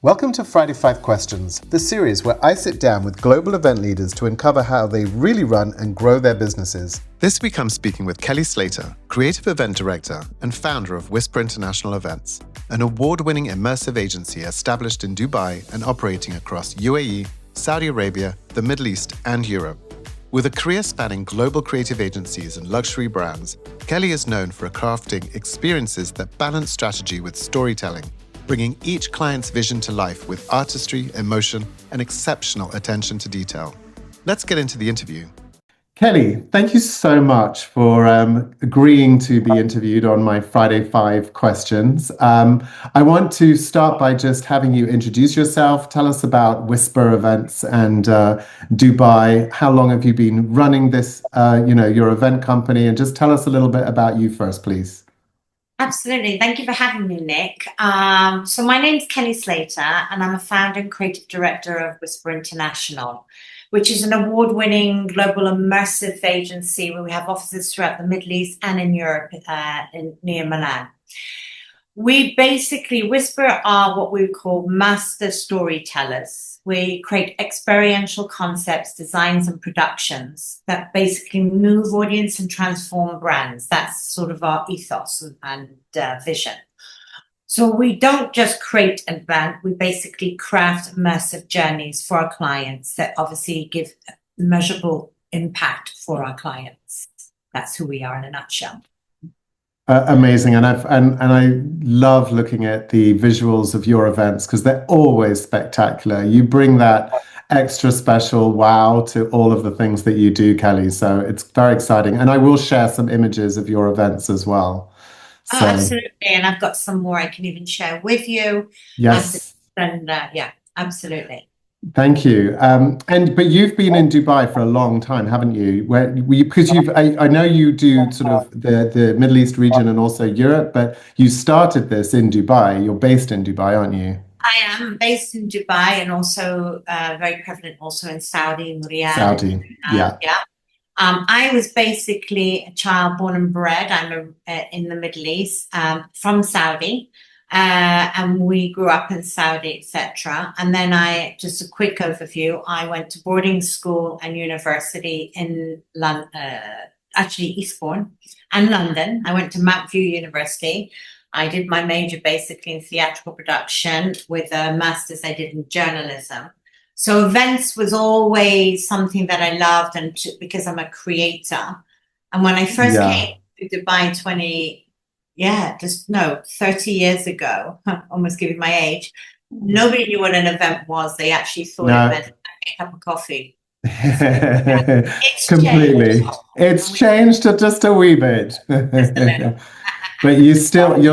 Welcome to Friday 5 Questions, the series where I sit down with global event leaders to uncover how they really run and grow their businesses. This week I'm speaking with Kellie Slater, Creative Event Director and founder of Whisper International Events, an award-winning immersive agency established in Dubai and operating across UAE, Saudi Arabia, the Middle East and Europe. With a career spanning global creative agencies and luxury brands, Kellie is known for crafting experiences that balance strategy with storytelling, bringing each client's vision to life with artistry, emotion, and exceptional attention to detail. Let's get into the interview. Kellie, thank you so much for agreeing to be interviewed on my Friday 5 questions. I want to start by just having you introduce yourself. Tell us about Whisper Events and Dubai. How long have you been running this, your event company? And just tell us a little bit about you first, please. Absolutely. Thank you for having me, Nick. So my name's Kellie Slater, and I'm a founder and creative director of Whisper International, which is an award-winning global immersive agency where we have offices throughout the Middle East and in Europe, near Milan. We basically, Whisper are what we call master storytellers. We create experiential concepts, designs, and productions that basically move audience and transform brands. That's sort of our ethos and vision. So we don't just create an event, we basically craft immersive journeys for our clients that obviously give measurable impact for our clients. That's who we are in a nutshell. Amazing, and I love looking at the visuals of your events because they're always spectacular. You bring that extra special wow to all of the things that you do, Kellie. So it's very exciting, and I will share some images of your events as well. Oh, absolutely, and I've got some more I can even share with you. Yes, and yeah, absolutely. thank you. But you've been in Dubai for a long time, haven't you? Because I know you do sort of the Middle East region and also Europe, but you started this in Dubai. You're based in Dubai, aren't you? I am based in Dubai and also very prevalent also in Saudi and Riyadh. Saudi, yeah. Yeah. I was basically a child born and bred. In the Middle East from Saudi. And we grew up in Saudi, etc. And then just a quick overview, I went to boarding school and university in London, actually Eastbourne and London. I went to Mount View University. I did my major basically in theatrical production with a master's I did in journalism. So events was always something that I loved because I'm a creator. And when I first came to Dubai 30 years ago, almost giving my age, nobody knew what an event was. They actually thought it meant a cup of coffee. It's completely. It's changed just a wee bit. But you're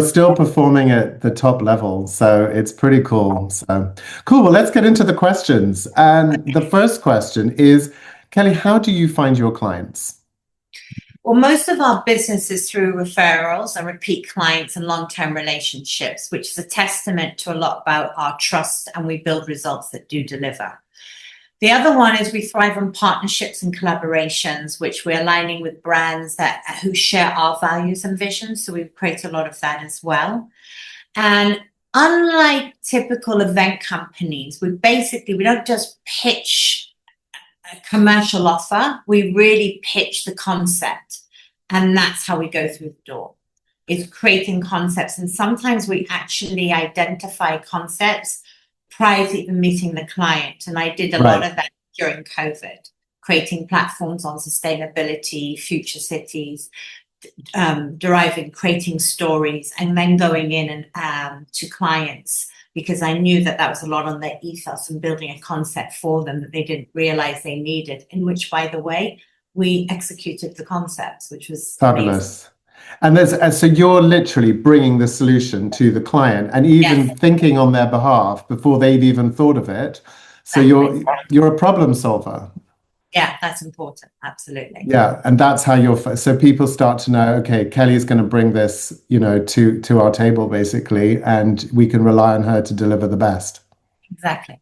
still performing at the top level, so it's pretty cool. So cool. Well, let's get into the questions. And the first question is, Kellie, how do you find your clients? Well, most of our business is through referrals and repeat clients and long-term relationships, which is a testament to a lot about our trust, and we build results that do deliver. The other one is we thrive on partnerships and collaborations, which we're aligning with brands who share our values and visions. So we create a lot of that as well. And unlike typical event companies, we don't just pitch a commercial offer, we really pitch the concept. And that's how we go through the door, is creating concepts. And sometimes we actually identify concepts prior to even meeting the client. And I did a lot of that during COVID, creating platforms on sustainability, future cities, creating stories, and then going in and to clients, because I knew that was a lot on their ethos and building a concept for them that they didn't realize they needed, in which, by the way, we executed the concepts, which was fabulous. Amazing. And so you're literally bringing the solution to the client and even thinking on their behalf before they've even thought of it. So you're a problem solver. Yeah, that's important. Absolutely. Yeah, and that's how so people start to know, okay, Kellie's going to bring this, to our table basically, and we can rely on her to deliver the best. Exactly.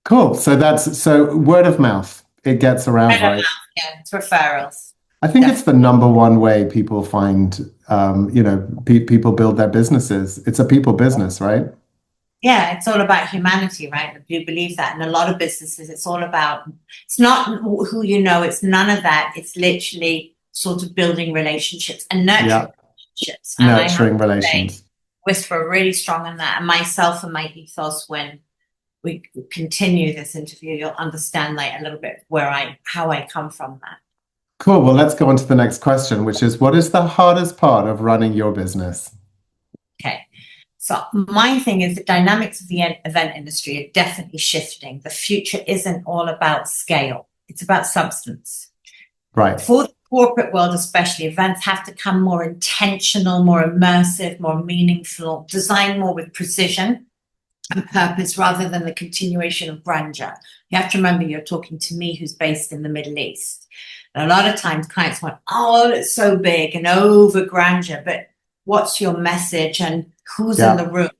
Cool. So word of mouth, it gets around, right? Yeah, it's referrals. I think it's the number one way people find, people build their businesses. It's a people business, right? Yeah, it's all about humanity, right? I do believe that. And a lot of businesses, it's all about, it's not who you know, it's none of that. It's literally sort of building relationships and Yeah, nurturing relationships. And I have nurturing to say, relations. Whisper are really strong on that. And myself and my ethos, when we continue this interview, you'll understand like a little bit how I come from that. Cool. Well, let's go on to the next question, which is, what is the hardest part of running your business? Okay. So my thing is the dynamics of the event industry are definitely shifting. The future isn't all about scale. It's about substance. Right. For the corporate world, especially, events have to come more intentional, more immersive, more meaningful, designed more with precision and purpose rather than the continuation of grandeur. You have to remember you're talking to me who's based in the Middle East. And a lot of times clients want, oh, it's so big and over grandeur, but what's your message and who's in the room?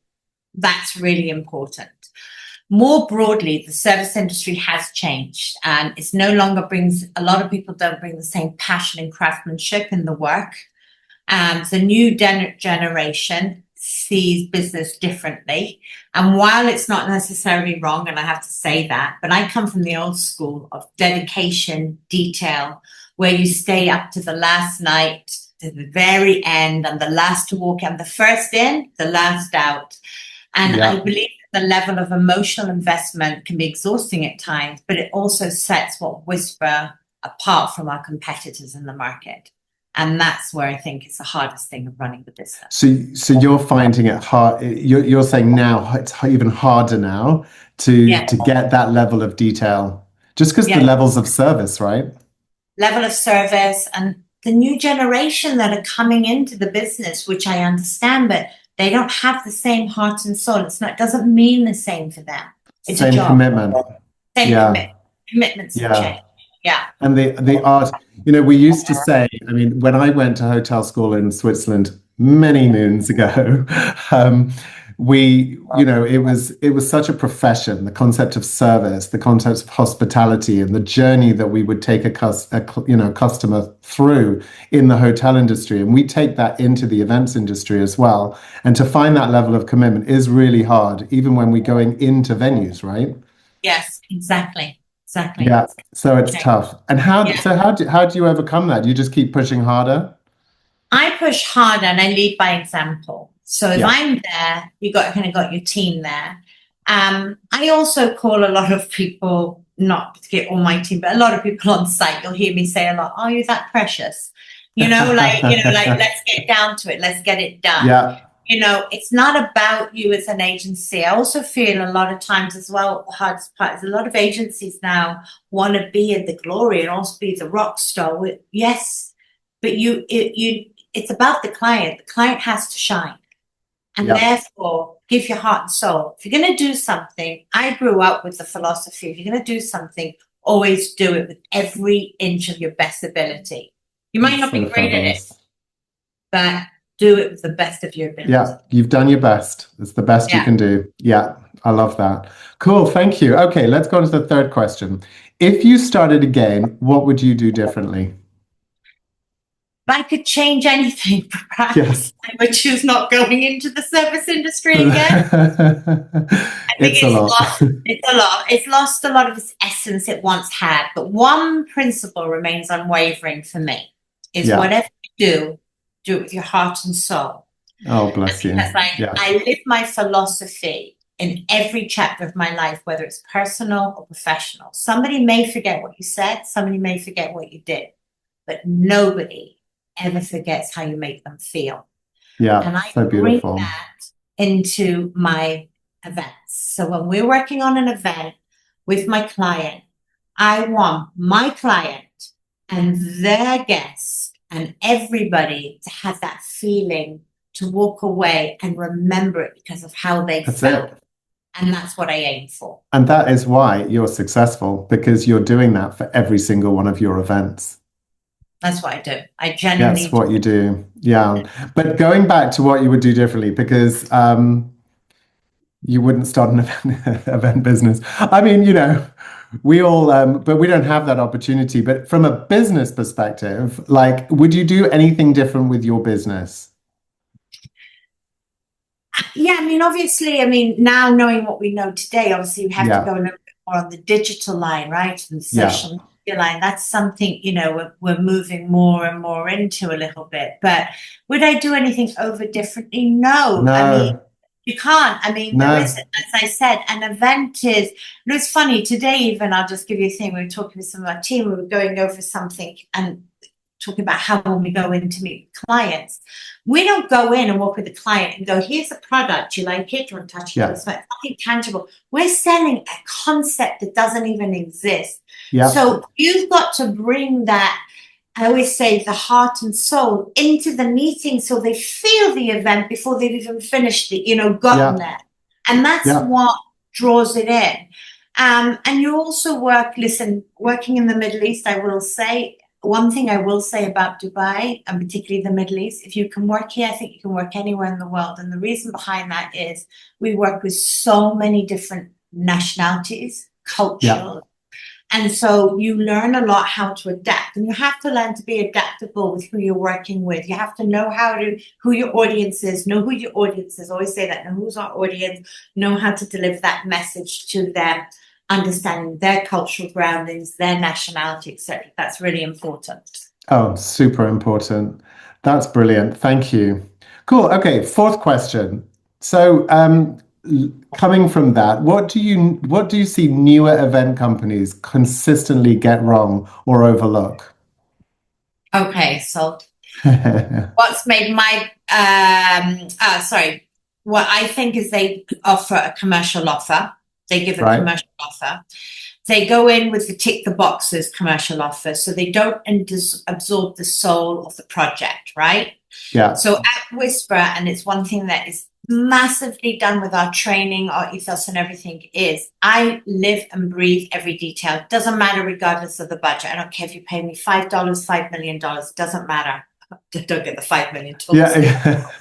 That's really important. More broadly, the service industry has changed and it's no longer a lot of people don't bring the same passion and craftsmanship in the work. The new generation sees business differently. And while it's not necessarily wrong, and I have to say that, but I come from the old school of dedication, detail, where you stay up to the last night, to the very end, and the last to walk in, the first in, the last out. And I believe the level of emotional investment can be exhausting at times, but it also sets what Whisper apart from our competitors in the market. And that's where I think it's the hardest thing of running the business. So you're finding it hard. You're saying now it's even harder now to get that level of detail, just because the levels of service, right? Level of service and the new generation that are coming into the business, which I understand, but they don't have the same heart and soul. It doesn't mean the same for them. It's same a job. Commitment. Same commitments have changed. Yeah. And the art, we used to say, I mean, when I went to hotel school in Switzerland many moons ago, it was such a profession, the concept of service, the concept of hospitality, and the journey that we would take a customer through in the hotel industry. And we take that into the events industry as well. And to find that level of commitment is really hard, even when we're going into venues, right? Yes, exactly. Exactly. Yeah, so it's tough. And how do you overcome that? Do you just keep pushing harder? I push harder and I lead by example. So if I'm there, you got your team there. I also call a lot of people, not to get all my team, but a lot of people on site. You'll hear me say a lot, "Are you that precious?" Like let's get down to it. Let's get it done. Yeah. It's not about you as an agency. I also feel a lot of times as well, the hardest part is a lot of agencies now want to be in the glory and also be the rock star. Yes, but it's about the client. The client has to shine. And therefore, give your heart and soul. If you're going to do something, I grew up with the philosophy, if you're going to do something, always do it with every inch of your best ability. You might not be great at it, but do it with the best of your ability. Yeah, you've done your best. It's the best you can do. Yeah, I love that. Cool, thank you. Okay, let's go on to the third question. If you started again, what would you do differently? If I could change anything, perhaps I would choose not going into the service industry again. I think it's a lot. It's lost a lot of its essence it once had. But one principle remains unwavering for me, is whatever you do it with your heart and soul. Oh, bless you. I live my philosophy in every chapter of my life, whether it's personal or professional. Somebody may forget what you said, somebody may forget what you did, but nobody ever forgets how you make them feel. Yeah, and I so beautiful. bring that into my events. So when we're working on an event with my client, I want my client and their guests and everybody to have that feeling, to walk away and remember it because of how they felt. And that's what I aim for. And that is why you're successful, because you're doing that for every single one of your events. That's what I do. I genuinely That's what you do. Yeah. But going back to what you would do differently, because you wouldn't start an event business. I mean, we all, but we don't have that opportunity. But from a business perspective, like, would you do anything different with your business? Yeah, I mean, obviously, I mean, now knowing what we know today, obviously we have to go a little bit more on the digital line, right? And the social media line. That's something, we're moving more and more into a little bit. But would I do anything over differently? No. I mean, No, you can't. I mean, there is, no. as I said, an event is, it was funny today, even, I'll just give you a thing. We were talking with some of our team, we were going over something and talking about how when we go in to meet clients, we don't go in and walk with the client and go, here's a product, you like it, do you want to touch it? It's nothing tangible. We're selling a concept that doesn't even exist. So you've got to bring that, I always say, the heart and soul into the meeting so they feel the event before they've even finished it, gotten there. And that's what draws it in. And you also working in the Middle East, I will say, one thing I will say about Dubai, and particularly the Middle East, if you can work here, I think you can work anywhere in the world. And the reason behind that is we work with so many different nationalities, cultures. And so you learn a lot how to adapt, and you have to learn to be adaptable with who you're working with. You have to know who your audience is, know who your audience is. I always say that, know who's our audience, know how to deliver that message to them, understanding their cultural groundings, their nationality, etc. That's really important. Oh, super important. That's brilliant. Thank you. Cool. Okay, fourth question. So, coming from that, what do you see newer event companies consistently get wrong or overlook? Okay, so what's made what I think is they offer a commercial offer. They give a commercial offer. They go in with the tick the boxes commercial offer, so they don't absorb the soul of the project, right? So at Whisper, and it's one thing that is massively done with our training, our ethos and everything, is I live and breathe every detail. It doesn't matter regardless of the budget. I don't care if you pay me $5, $5 million, it doesn't matter. Don't get the $5 million.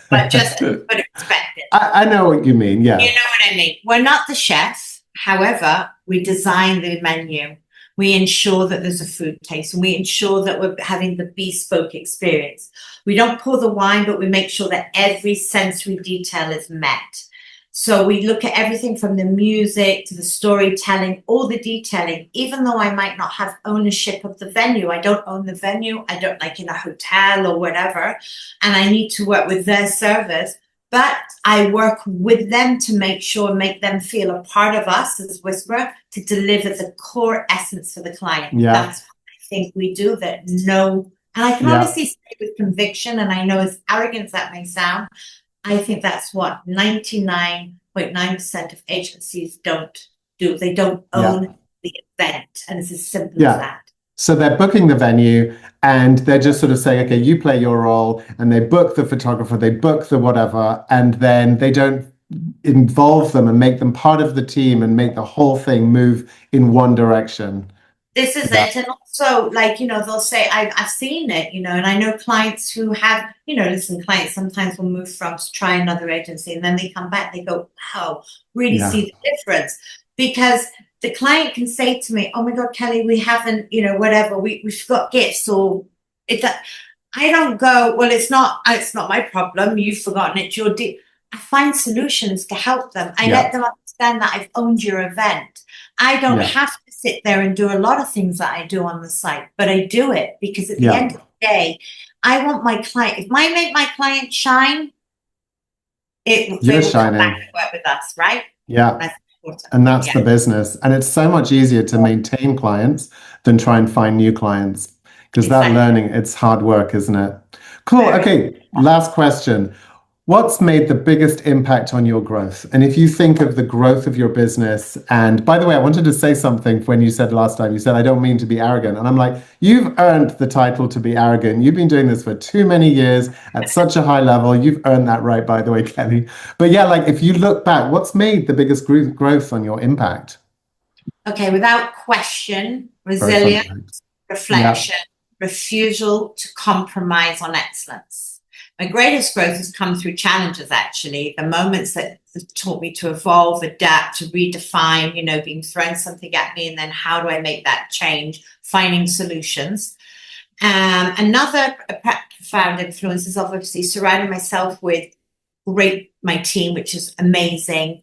But just put it in perspective. I know what you mean. Yeah. You know what I mean? We're not the chef. However, we design the menu. We ensure that there's a food taste, and we ensure that we're having the bespoke experience. We don't pour the wine, but we make sure that every sensory detail is met. So we look at everything from the music to the storytelling, all the detailing. Even though I might not have ownership of the venue, I don't own the venue, I don't, like in a hotel or whatever, and I need to work with their service. But I work with them to make them feel a part of us as Whisper, to deliver the core essence for the client. That's what I think we do. And I can honestly say with conviction, and I know as arrogant as that may sound, I think that's what 99.9% of agencies don't do. They don't own the event, and it's as simple as that. So they're booking the venue and they're just sort of saying, okay, you play your role, and they book the photographer, they book the whatever, and then they don't involve them and make them part of the team and make the whole thing move in one direction. This is it. And also, they'll say, I've seen it, and I know clients who have, clients sometimes will move from to try another agency, and then they come back, they go, wow, really see the difference. Because the client can say to me, oh my God, Kelly, we haven't, whatever, we've got gifts, or I don't go, well, it's not my problem. You've forgotten it. I find solutions to help them. I let them understand that I've owned your event. I don't have to sit there and do a lot of things that I do on the site, but I do it because at the end of the day, I want my client, if I make my client shine, they will come back and work with us, right? Yeah. And that's the business. And it's so much easier to maintain clients than try and find new clients, because that learning, it's hard work, isn't it? Cool. Okay. Last question. What's made the biggest impact on your growth? And if you think of the growth of your business, and by the way, I wanted to say something when you said last time, you said, I don't mean to be arrogant. And I'm like, you've earned the title to be arrogant. You've been doing this for too many years at such a high level. You've earned that right, by the way, Kelly. But if you look back, what's made the biggest growth on your impact? Okay, without question, resilience, reflection, refusal to compromise on excellence. My greatest growth has come through challenges, actually. The moments that have taught me to evolve, adapt, to redefine, being thrown something at me, and then how do I make that change, finding solutions. Another profound influence is obviously surrounding myself with my team, which is amazing.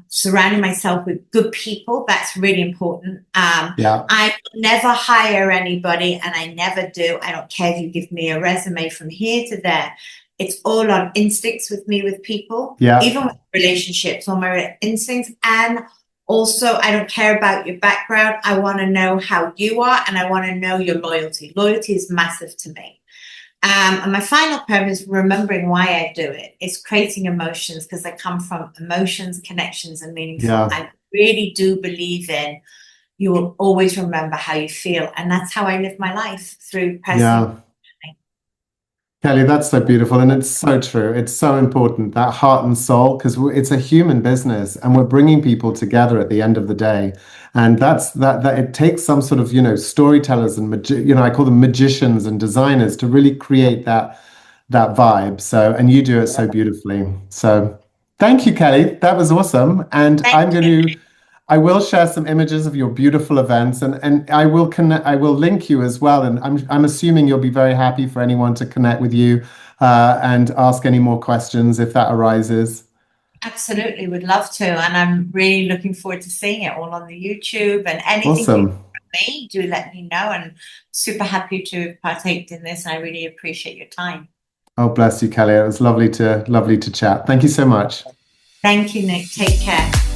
Surrounding myself with good people, that's really important. I never hire anybody, and I never do. I don't care if you give me a resume from here to there. It's all on instincts with me, with people, even with relationships, on my instincts. And also, I don't care about your background. I want to know how you are, and I want to know your loyalty. Loyalty is massive to me. And my final purpose is remembering why I do it. It's creating emotions, because I come from emotions, connections, and meaningful. I really do believe in you will always remember how you feel. And that's how I live my life, through personal. Kellie, that's so beautiful. And it's so true. It's so important, that heart and soul, because it's a human business and we're bringing people together at the end of the day. And that it takes some sort of, storytellers and, I call them magicians and designers to really create that vibe. So, and you do it so beautifully. So thank you, Kellie. That was awesome. And I will share some images of your beautiful events, and I will link you as well. And I'm assuming you'll be very happy for anyone to connect with you and ask any more questions if that arises. Absolutely, would love to. And I'm really looking forward to seeing it all on the YouTube, and anything from me, do let me know. And super happy to have partaked in this. And I really appreciate your time. Oh, bless you, Kellie. It was lovely to chat. Thank you so much. Thank you, Nick. Take care.